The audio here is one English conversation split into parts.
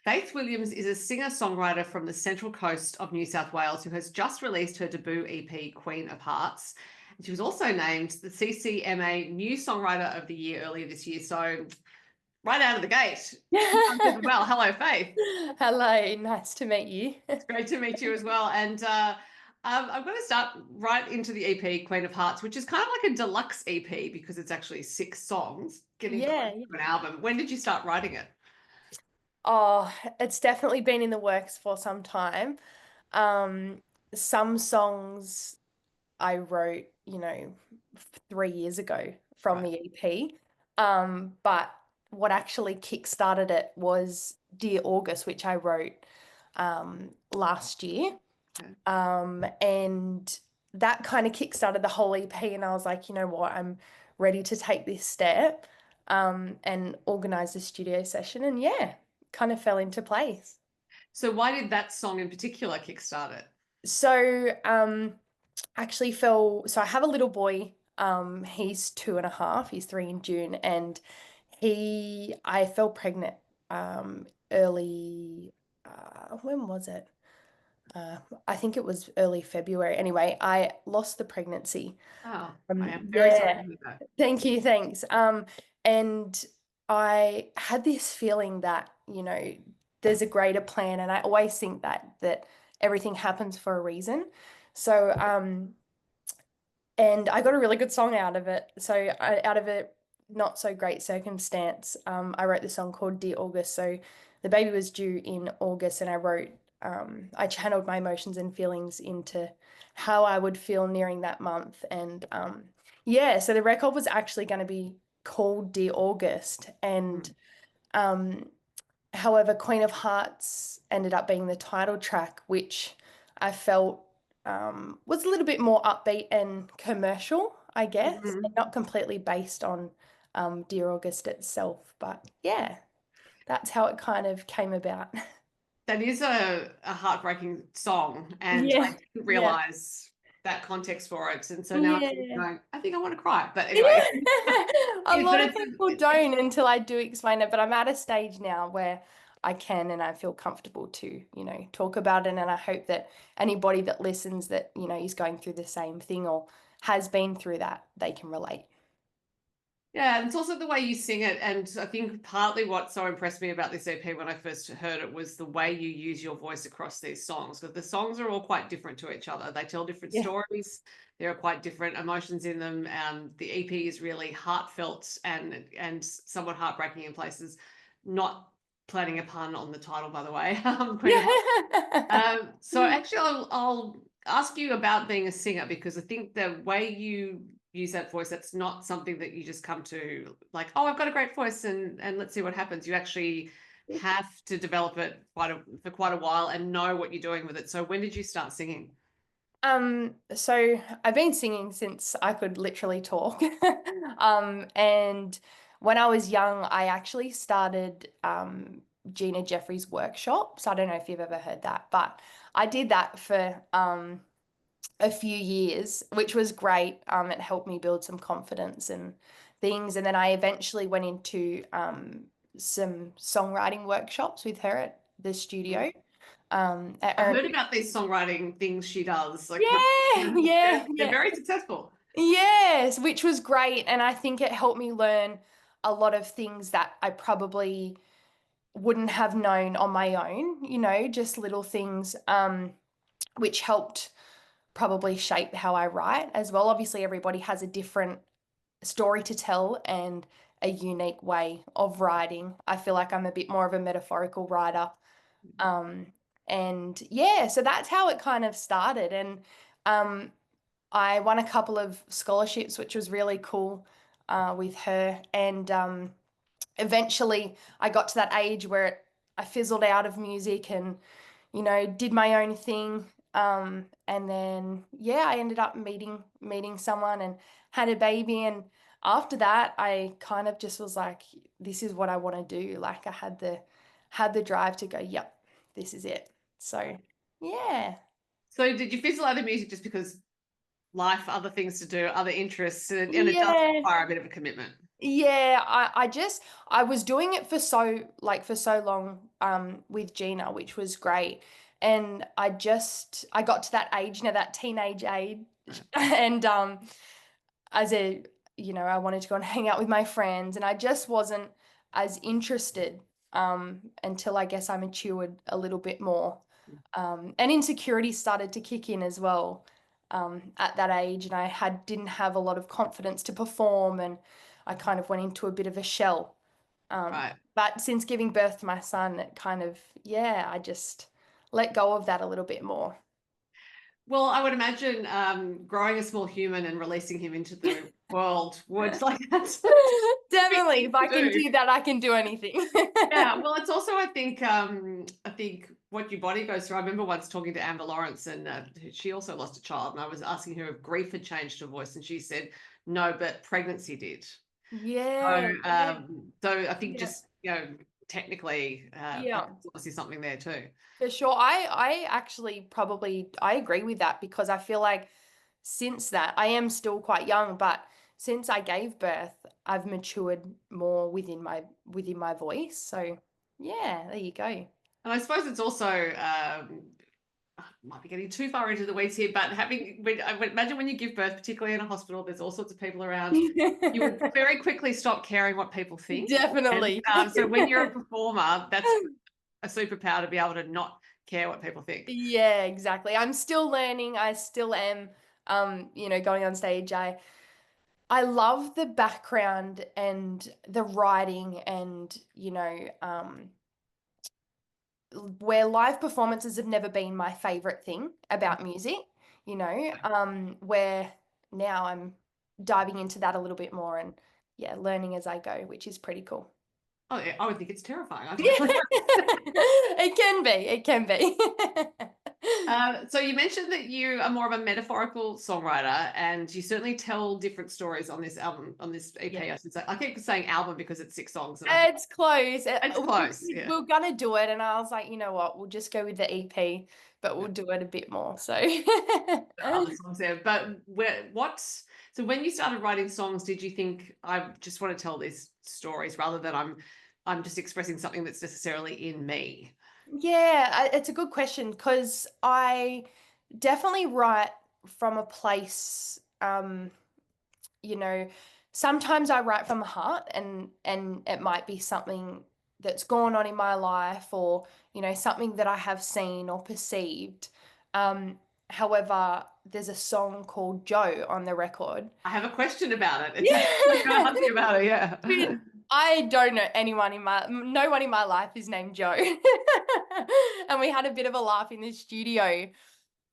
Faith Williams is a singer-songwriter from the Central Coast of New South Wales who has just released her debut EP, Queen of Hearts. And she was also named the CCMA New Songwriter of the Year earlier this year. So right out of the gate, well, hello, Faith. Hello, nice to meet you. It's great to meet you as well. And I'm going to start right into the EP, Queen of Hearts, which is kind of like a deluxe EP because it's actually 6 songs getting close Yeah. to an album. When did you start writing it? Oh, it's definitely been in the works for some time. Some songs I wrote, 3 years ago from Right. the EP. But what actually kickstarted it was Dear August, which I wrote last year. Okay. And that kind of kickstarted the whole EP, and I was like, you know what, I'm ready to take this step, and organize a studio session, and yeah, kind of fell into place. So why did that song in particular kickstart it? So, actually so I have a little boy, he's 2.5, he's 3 in June, and I fell pregnant, early, when was it? I think it was early February. Anyway, I lost the pregnancy. Oh, I am very sorry to Yeah, hear that. thank you, thanks. And I had this feeling that, there's a greater plan, and I always think that everything happens for a reason. So, and I got a really good song out of it. So, out of a not so great circumstance, I wrote the song called Dear August. So, the baby was due in August, and I channeled my emotions and feelings into how I would feel nearing that month. And yeah, so the record was actually going to be called Dear August. And um, however, Queen of Hearts ended up being the title track, which I felt was a little bit more upbeat and commercial, I guess, and Mhm. not completely based on Dear August itself. But yeah, that's how it kind of came about. That is a heartbreaking song, and I Yeah, didn't yeah, realize that context for it. And so now I'm yeah. going, I think I want to cry. But anyway, Yeah. A but lot of it's, people don't until I do explain it, but I'm at a stage now where I can and I feel comfortable to, talk about it. And I hope that anybody that listens that, is going through the same thing or has been through that, they can relate. yeah, and it's also the way you sing it. And I think partly what so impressed me about this EP when I first heard it was the way you use your voice across these songs, because the songs are all quite different to each other. They tell different Yeah. stories. There are quite different emotions in them. The EP is really heartfelt and somewhat heartbreaking in places. Not planning a pun on the title, by the way. Queen of Yeah. So actually, I'll ask you about being a singer, because I think the way you use that voice, that's not something that you just come to like, oh, I've got a great voice and let's see what happens. You actually have to develop it for quite a while and know what you're doing with it. So when did you start singing? So I've been singing since I could literally talk. And when I was young, I actually started Gina Jeffrey's workshops. I don't know if you've ever heard that, but I did that for a few years, which was great. It helped me build some confidence and things. And then I eventually went into some songwriting workshops with her at the studio. At I Erin. heard about these songwriting things she does. Like, Yeah, yeah, they're yeah. very successful. Yes, which was great. And I think it helped me learn a lot of things that I probably wouldn't have known on my own, just little things, which helped probably shape how I write as well. Obviously, everybody has a different story to tell and a unique way of writing. I feel like I'm a bit more of a metaphorical writer. Um, and yeah, so that's how it kind of started. And um, I won a couple of scholarships, which was really cool, with her. And eventually I got to that age where I fizzled out of music and, did my own thing. And then, yeah, I ended up meeting someone and had a baby. And after that, I kind of just was like, this is what I want to do. Like I had the drive to go, yep, this is it. So, yeah. So did you fizzle out of music just because life, other things to do, other interests, and it does Yeah. require a bit of a commitment? Yeah, I was doing it for so long with Gina, which was great. And I got to that age, that teenage age, and as a I wanted to go and hang out with my friends, and I just wasn't as interested until I guess I matured a little bit more. And insecurity started to kick in as well at that age, and I didn't have a lot of confidence to perform, and I kind of went into a bit of a shell. Right. But since giving birth to my son, it kind of, yeah, I just let go of that a little bit more. Well, I would imagine growing a small human and releasing him into the world would like that's a big Definitely, thing if I to can do. do that, I can do anything. Yeah, well, it's also I think what your body goes through. I remember once talking to Amber Lawrence, and she also lost a child, and I was asking her if grief had changed her voice, and she said no, but pregnancy did. Yeah, So, yeah, so I think yeah, just technically, yeah, there's obviously something there too. for sure. I actually probably I agree with that because I feel like since that, I am still quite young, but since I gave birth, I've matured more within my voice. So yeah, there you go. And I suppose it's also might be getting too far into the weeds here, but I would imagine when you give birth, particularly in a hospital, there's all sorts of people around. You would very quickly stop caring what people think. And Definitely. so when you're a performer, that's a superpower to be able to not care what people think. Yeah, exactly. I'm still learning. I still am going on stage. I love the background and the writing and where live performances have never been my favorite thing about music, where now I'm diving into that a little bit more and yeah, learning as I go, which is pretty cool. Oh, yeah, I would think it's terrifying. It can be. It can be. So you mentioned that you are more of a metaphorical songwriter, and you certainly tell different stories on this album, on this EP. Yeah. I should say. I keep saying album because it's 6 songs, and I think It's close. it's close. We Yeah. were gonna do it, and I was like, you know what, we'll just go with the EP, but we'll Yeah. do it a bit more. So There are other songs there, but so when you started writing songs, did you think I just want to tell these stories rather than I'm just expressing something that's necessarily in me? yeah, it's a good question because I definitely write from a place, you know, sometimes I write from the heart and it might be something that's gone on in my life or, something that I have seen or perceived. However, there's a song called Joe on the record. I have a question about it. It's actually I'm going to Yeah. ask you about it. Yeah. Dude, I don't know no one in my life is named Joe. And we had a bit of a laugh in the studio.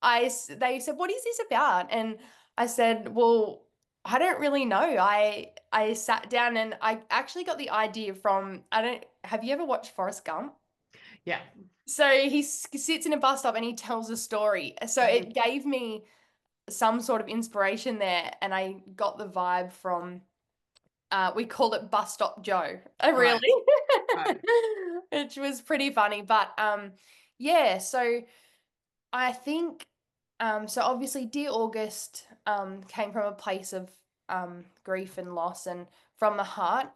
They said, "What is this about?" And I said, "Well, I don't really know. I sat down and I actually got the idea from I don't have you ever watched Forrest Gump? Yeah. So he sits in a bus stop and he tells a story. So it gave me some sort of inspiration there, and I got the vibe from we called it Bus Stop Joe. Right. Really? Right. Which was pretty funny. But yeah, so I think so obviously Dear August came from a place of grief and loss and from the heart.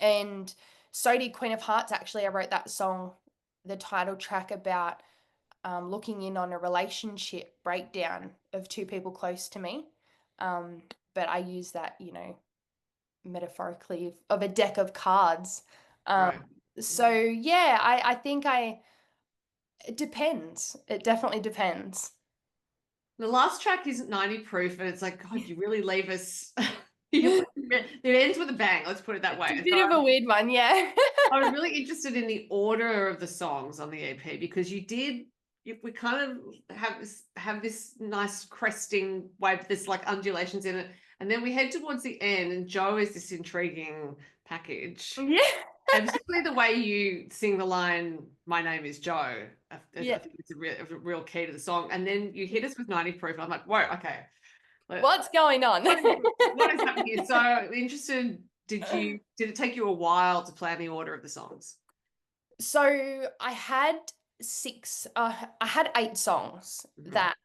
And so did Queen of Hearts. Actually, I wrote that song, the title track, about looking in on a relationship breakdown of two people close to me. But I use that, metaphorically of a deck of cards. Um, Right. so yeah, I think it depends. It definitely depends. The last track isn't 90 proof, and it's like, God, you really leave us. It ends with a bang. Let's put it that way. It's a So bit of a weird one, yeah. I was really interested in the order of the songs on the EP because we kind of have this nice cresting wave, this like undulations in it, and then we head towards the end, and Joe is this intriguing package. Yeah. And particularly the way you sing the line, "My name is Joe," I Yeah. think it's a real key to the song. And then you hit us with 90 proof. And I'm like, whoa, okay. What's going on? What is happening here? So interested, did it take you a while to plan the order of the songs? So I had 8 songs Mhm. that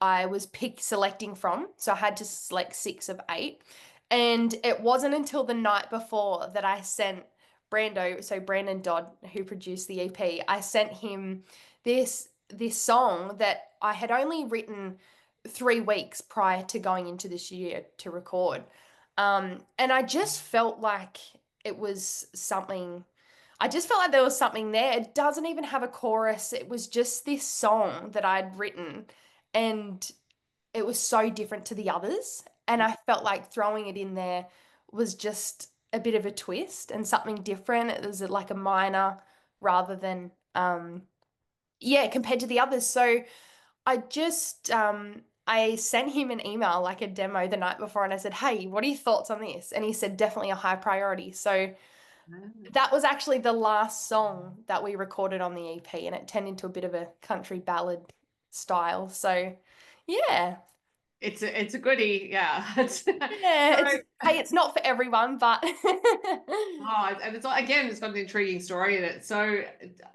I was selecting from. So I had to select 6 of 8. And it wasn't until the night before that I sent Brandon Dodd, who produced the EP, I sent him this song that I had only written 3 weeks prior to going into this year to record. And I just felt like it was something, I just felt like there was something there. It doesn't even have a chorus. It was just this song that I'd written, and it was so different to the others. And I felt like throwing it in there was just a bit of a twist and something different. It was like a minor rather than, yeah, compared to the others. So I just, I sent him an email, like a demo the night before, and I said, hey, what are your thoughts on this? And he said, definitely a high priority. So that was actually the last song that we recorded on the EP, and it turned into a bit of a country ballad style. So yeah. It's a goodie, yeah. Yeah, So, hey, it's not for everyone, but oh, and it's got an intriguing story in it. So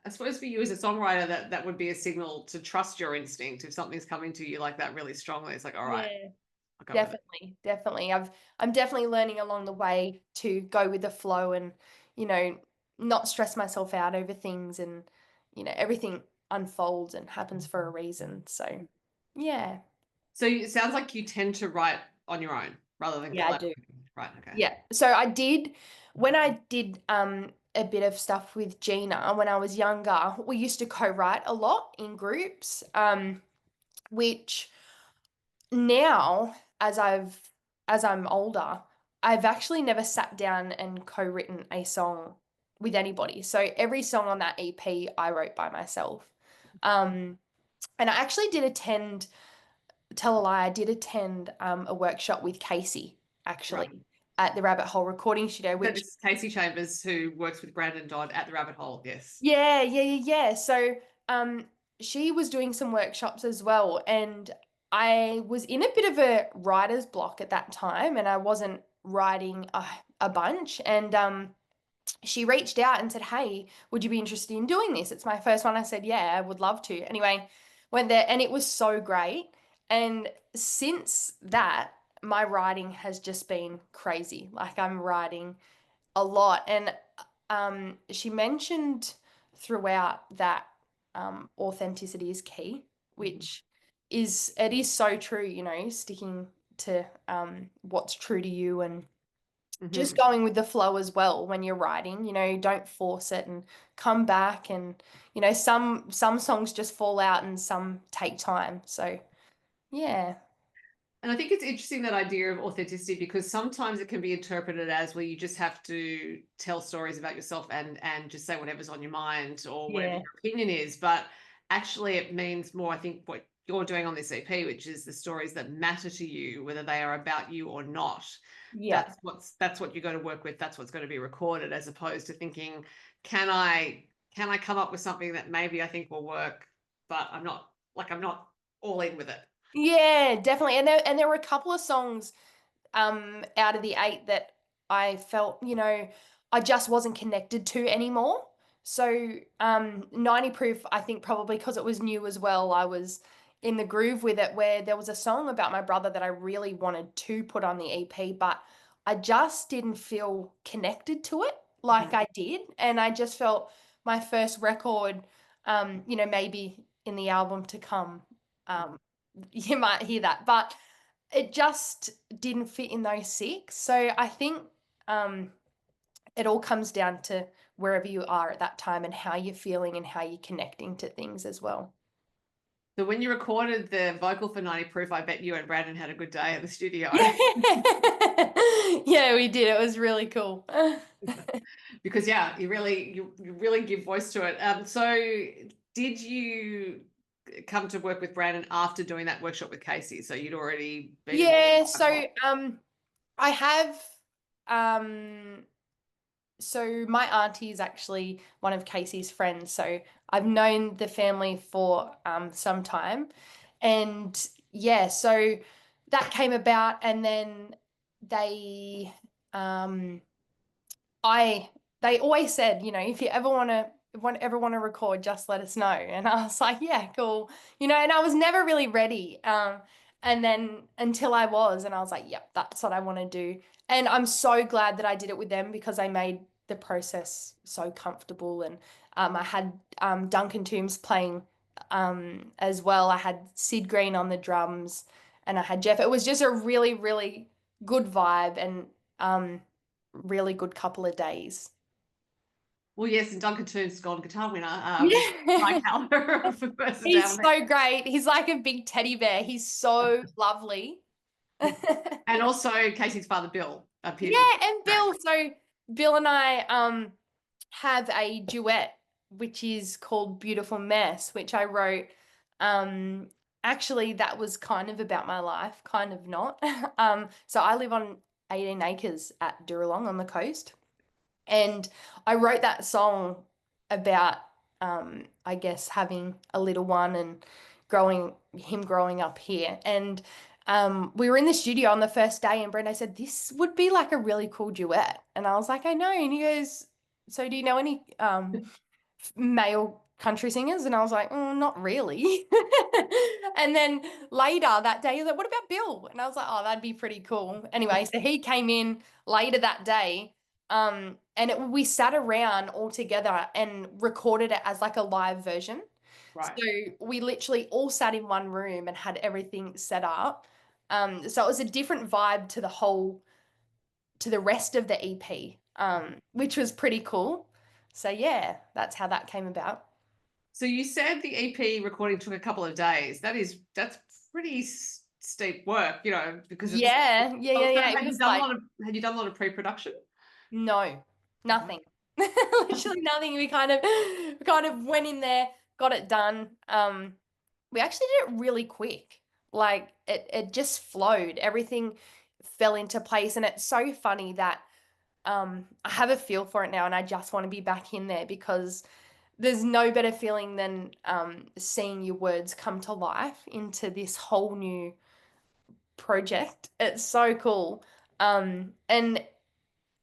I suppose for you as a songwriter, that would be a signal to trust your instinct. If something's coming to you like that really strongly, it's like, all right, yeah, I'll go with it. definitely. I'm definitely learning along the way to go with the flow and, you know, not stress myself out over things, and, everything unfolds and happens for a reason. So, yeah. So it sounds like you tend to write on your own rather than Yeah, I do. collaborating. Right, okay. Yeah. So I did, when I did a bit of stuff with Gina when I was younger, we used to co-write a lot in groups, which now, as I'm older, I've actually never sat down and co-written a song with anybody. So every song on that EP I wrote by myself. And I actually did attend, tell a lie, I did attend a workshop with Kasey, Right. actually, at the Rabbit Hole Recording Studio, So which, this is Kasey Chambers, who works with Brandon Dodd at the Rabbit Hole. Yes. yeah. So um she was doing some workshops as well, and I was in a bit of a writer's block at that time, and I wasn't writing a bunch, and she reached out and said, hey, would you be interested in doing this? It's my first one. I said, yeah, I would love to. Anyway, went there, and it was so great. And since that, my writing has just been crazy. Like, I'm writing a lot. And she mentioned throughout that authenticity is key, which it is so true, sticking to what's true to you, and just Mm-hmm. going with the flow as well when you're writing. Don't force it, and come back, and some songs just fall out and some take time. So yeah. And I think it's interesting, that idea of authenticity, because sometimes it can be interpreted as where you just have to tell stories about yourself and just say whatever's on your mind or whatever Yeah. your opinion is. But actually it means more, I think, what you're doing on this EP, which is the stories that matter to you, whether they are about you or not. Yeah. That's what you're going to work with. That's what's going to be recorded, as opposed to thinking, can I come up with something that maybe I think will work, but I'm not all in with it. Yeah, definitely. And there were a couple of songs out of the 8 that I felt, I just wasn't connected to anymore. So 90 Proof, I think probably because it was new as well, I was in the groove with it, where there was a song about my brother that I really wanted to put on the EP, but I just didn't feel connected to it like I did. And I just felt my first record, maybe in the album to come, um, you might hear that, but it just didn't fit in those 6. So I think it all comes down to wherever you are at that time and how you're feeling and how you're connecting to things as well. So when you recorded the vocal for 90 Proof, I bet you and Brandon had a good day at the studio. Yeah. Yeah, we did. It was really cool. Because yeah, you really give voice to it. So did you come to work with Brandon after doing that workshop with Kasey? So you'd already been involved Yeah, with that so whole. I have so my auntie is actually one of Casey's friends, so I've known the family for some time. And yeah, so that came about, and then they I they always said, if you ever want to record, just let us know. And I was like, yeah, cool. And I was never really ready. And then until I was, and I was like, yep, that's what I want to do. And I'm so glad that I did it with them because they made the process so comfortable. And I had Duncan Toombs playing as well. I had Sid Green on the drums and I had Jeff. It was just a really, really good vibe and really good couple of days. Well, yes, and Duncan Toon's Golden Guitar winner, my Yeah. caliber for person He's down there. so great. He's like a big teddy bear. He's so lovely. And also Casey's father, Bill, appeared Yeah, with and track. Bill. So Bill and I have a duet which is called Beautiful Mess, which I wrote. Actually that was kind of about my life, kind of not. So I live on 18 acres at Duralong on the coast. And I wrote that song about I guess having a little one and growing up here. And we were in the studio on the first day and Brendo said, this would be like a really cool duet. And I was like, I know. And he goes, so do you know any male country singers? And I was like, oh, not really. And then later that day, he was like, what about Bill? And I was like, oh, that'd be pretty cool. Anyway, so he came in later that day. We sat around all together and recorded it as like a live version. Right. So we literally all sat in one room and had everything set up. So it was a different vibe to the rest of the EP, which was pretty cool. So yeah, that's how that came about. So you said the EP recording took a couple of days. That's pretty steep work, because it's. Yeah, yeah, yeah, Also, yeah. It was like, had you done a lot of pre-production? no, nothing. Literally nothing. We kind of went in there, got it done. We actually did it really quick. Like it just flowed. Everything fell into place. And it's so funny that I have a feel for it now and I just want to be back in there because there's no better feeling than seeing your words come to life into this whole new project. It's so cool. And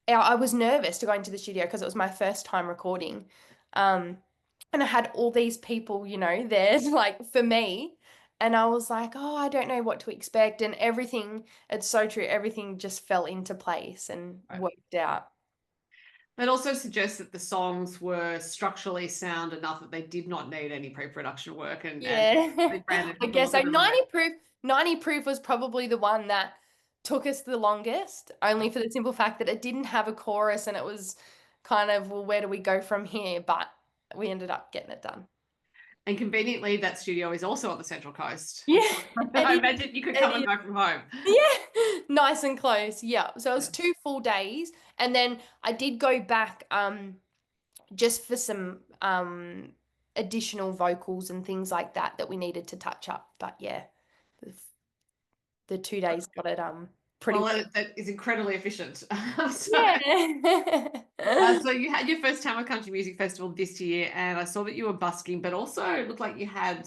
I was nervous to go into the studio because it was my first time recording. And I had all these people, there like for me. And I was like, oh, I don't know what to expect. And everything, it's so true. Everything just fell into place and Right. worked out. That also suggests that the songs were structurally sound enough that they did not need any pre-production work, and Yeah. they Brandon I took a guess lot so. of them away. 90 proof was probably the one that took us the longest, only for the simple fact that it didn't have a chorus and it was kind of, well, where do we go from here? But we ended up getting it done. And conveniently, that studio is also on the Central Coast. Yeah, I it is. imagine you could come It and is. go from home. Yeah, nice and close. Yeah. So it was Yeah. 2 full days. And then I did go back just for some additional vocals and things like that we needed to touch up. But yeah, the, the 2 days got it pretty Well, well. that is incredibly efficient. Yeah. So you had your first Tamworth Country Music Festival this year, and I saw that you were busking, but also it looked like you had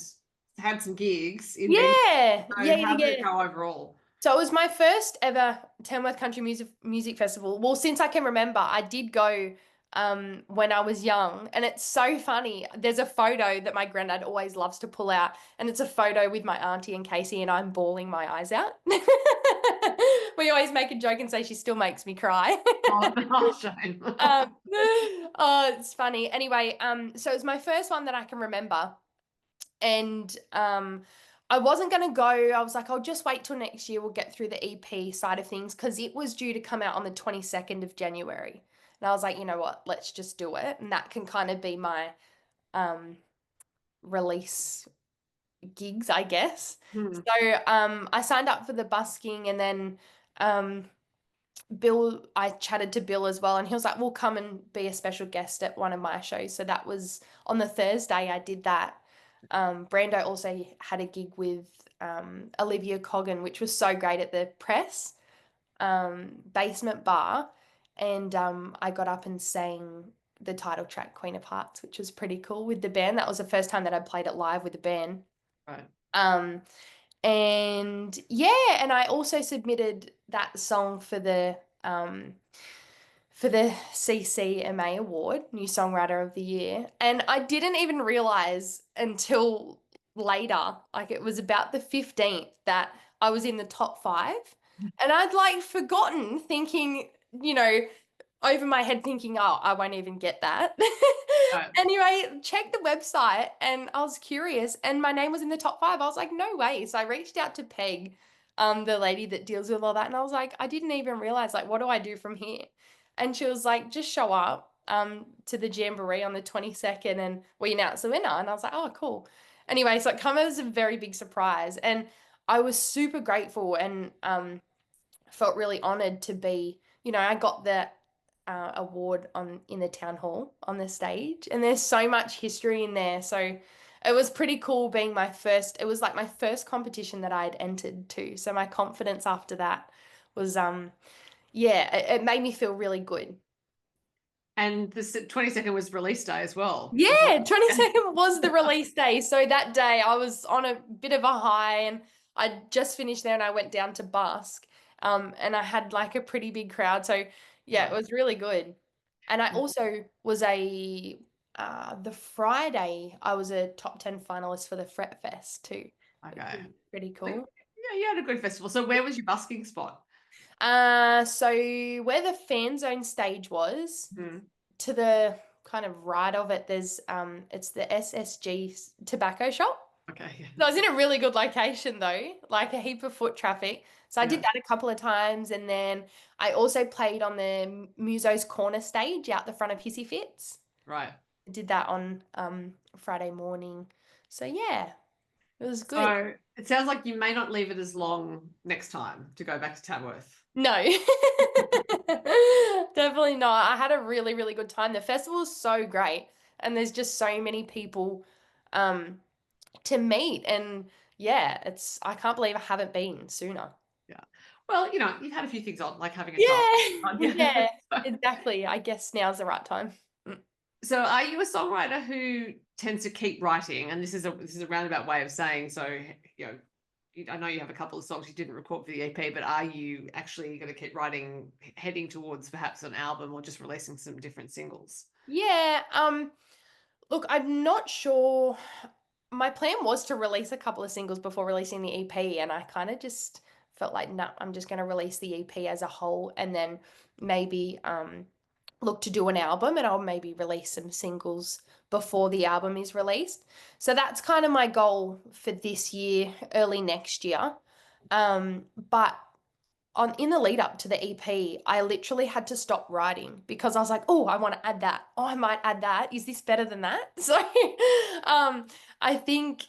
some gigs in venues. Yeah, So yeah, how did it yeah. go overall? So it was my first ever Tamworth Country Music Festival. Well, since I can remember, I did go when I was young, and it's so funny. There's a photo that my granddad always loves to pull out, and it's a photo with my auntie and Kasey, and I'm bawling my eyes out. We always make a joke and say she still makes me cry. Oh, no, shame. Oh, it's funny. Anyway, so it was my first one that I can remember. And I wasn't going to go. I was like, I'll just wait till next year. We'll get through the EP side of things because it was due to come out on the 22nd of January. And I was like, you know what? Let's just do it. And that can kind of be my release gigs, I guess. Hmm. So I signed up for the busking and then I chatted to Bill as well, and he was like, we'll come and be a special guest at one of my shows. So that was on the Thursday, I did that. Brando also had a gig with Olivia Coggan, which was so great at the press basement bar. And I got up and sang the title track, Queen of Hearts, which was pretty cool with the band. That was the first time that I played it live with the band. Right. And yeah, and I also submitted that song for the CCMA award, New Songwriter of the Year. And I didn't even realize until later, like it was about the 15th, that I was in the top 5. And I'd like forgotten, thinking, over my head thinking, oh, I won't even get that. Right. Anyway, checked the website and I was curious and my name was in the top 5. I was like, no way. So I reached out to Peg, the lady that deals with all that. And I was like, I didn't even realize, like, what do I do from here? And she was like, just show up to the Jamboree on the 22nd and we announce the winner. And I was like, oh, cool. Anyway, so it came as a very big surprise. And I was super grateful and felt really honored to be, I got that award in the town hall on the stage, and there's so much history in there. So it was pretty cool being it was like my first competition that I had entered to. So my confidence after that was, yeah, it made me feel really good. And the 22nd was release day as well. Yeah, 22nd was the release day. So that day I was on a bit of a high and I just finished there and I went down to busk. And I had like a pretty big crowd. So yeah, it was really good. And I also was the Friday, I was a top 10 finalist for the Fret Fest too. Okay. Pretty cool. Yeah, you had a good festival. So where was your busking spot? So where the fan zone stage was, to the kind of right of it, there's it's the SSG tobacco shop. Okay. Yeah. So I was in a really good location though, like a heap of foot traffic. So I did that a couple of times, and then I also played on the Muso's Corner stage out the front of Hissy Fits. Right. I did that on Friday morning. So yeah, it was good. So it sounds like you may not leave it as long next time to go back to Tamworth. No, definitely not. I had a really, really good time. The festival is so great, and there's just so many people to meet. And yeah, I can't believe I haven't been sooner. Yeah. Well, you've had a few things on, like having a child. Yeah, exactly. I guess now's the right time. So are you a songwriter who tends to keep writing? And this is a roundabout way of saying, so, I know you have a couple of songs you didn't record for the EP, but are you actually going to keep writing, heading towards perhaps an album or just releasing some different singles? Yeah, look, I'm not sure. My plan was to release a couple of singles before releasing the EP, and I kind of just felt like, no, I'm just going to release the EP as a whole, and then maybe look to do an album, and I'll maybe release some singles before the album is released. So that's kind of my goal for this year, early next year. But in the lead up to the EP, I literally had to stop writing because I was like, oh, I want to add that. Oh, I might add that. Is this better than that? So I think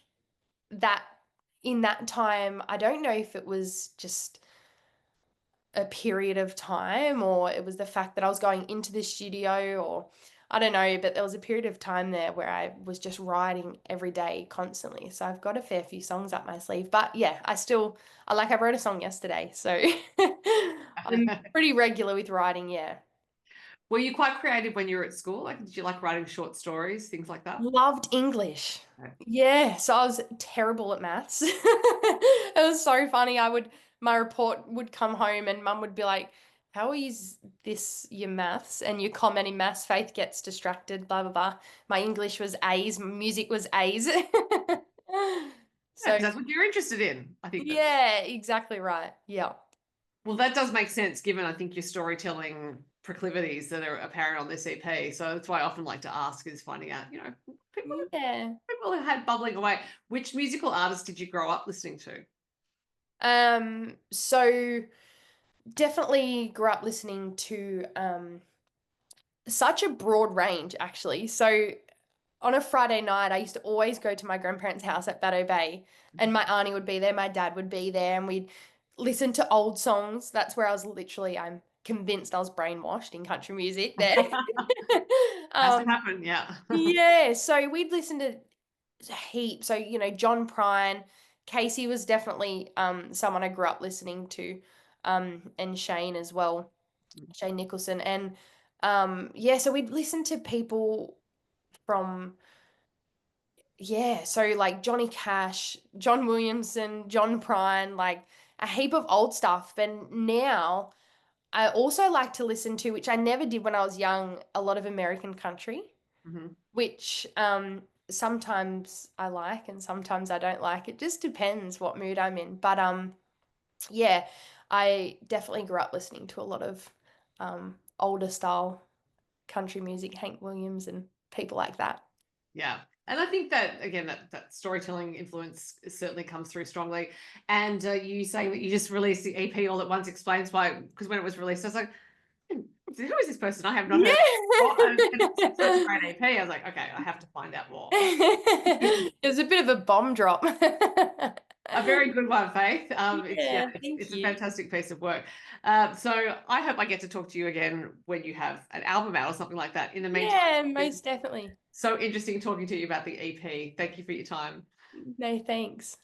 that in that time, I don't know if it was just a period of time or it was the fact that I was going into the studio, or I don't know, but there was a period of time there where I was just writing every day constantly. So I've got a fair few songs up my sleeve, but yeah, I wrote a song yesterday. So I'm pretty regular with writing. Yeah. Were you quite creative when you were at school? Like, did you like writing short stories, things like that? Loved English. Right. Yeah, so I was terrible at maths. It was so funny. My report would come home and mum would be like, how is this your maths? And your comment in maths, Faith gets distracted, blah, blah, blah. My English was A's, music was A's. Yeah, So that's what you're interested in. I think yeah, exactly right. Yeah. well, that does make sense given I think your storytelling proclivities that are apparent on this EP. So that's why I often like to ask is finding out, Yeah. people who had bubbling away. Which musical artists did you grow up listening to? So definitely grew up listening to such a broad range, actually. So on a Friday night, I used to always go to my grandparents' house at Batto Bay, and my auntie would be there, my dad would be there, and we'd listen to old songs. That's where I'm convinced I was brainwashed in country music there. Has to happen, yeah. Yeah, so we'd listen to heaps. So, John Prine, Kasey was definitely someone I grew up listening to, and Shane as well, Shane Nicholson. And yeah, so we'd listen to people from, yeah, so like Johnny Cash, John Williamson, John Prine, like a heap of old stuff. And now I also like to listen to, which I never did when I was young, a lot of American country, which sometimes I like and sometimes I don't like. It just depends what mood I'm in. But yeah, I definitely grew up listening to a lot of older style country music, Hank Williams and people like that. Yeah. And I think that, again, that storytelling influence certainly comes through strongly. And you saying that you just released the EP all at once explains why, because when it was released, I was like, "Hmm, who is this person? I have not heard of before." And it's such a great EP. I was like, okay, I have to find out more. It was a bit of a bomb drop. A very good one, Faith. Yeah, thank It's a you. fantastic piece of work. So I hope I get to talk to you again when you have an album out or something like that. In the meantime, Yeah, it's most definitely. so interesting talking to you about the EP. Thank you for your time. No, thanks.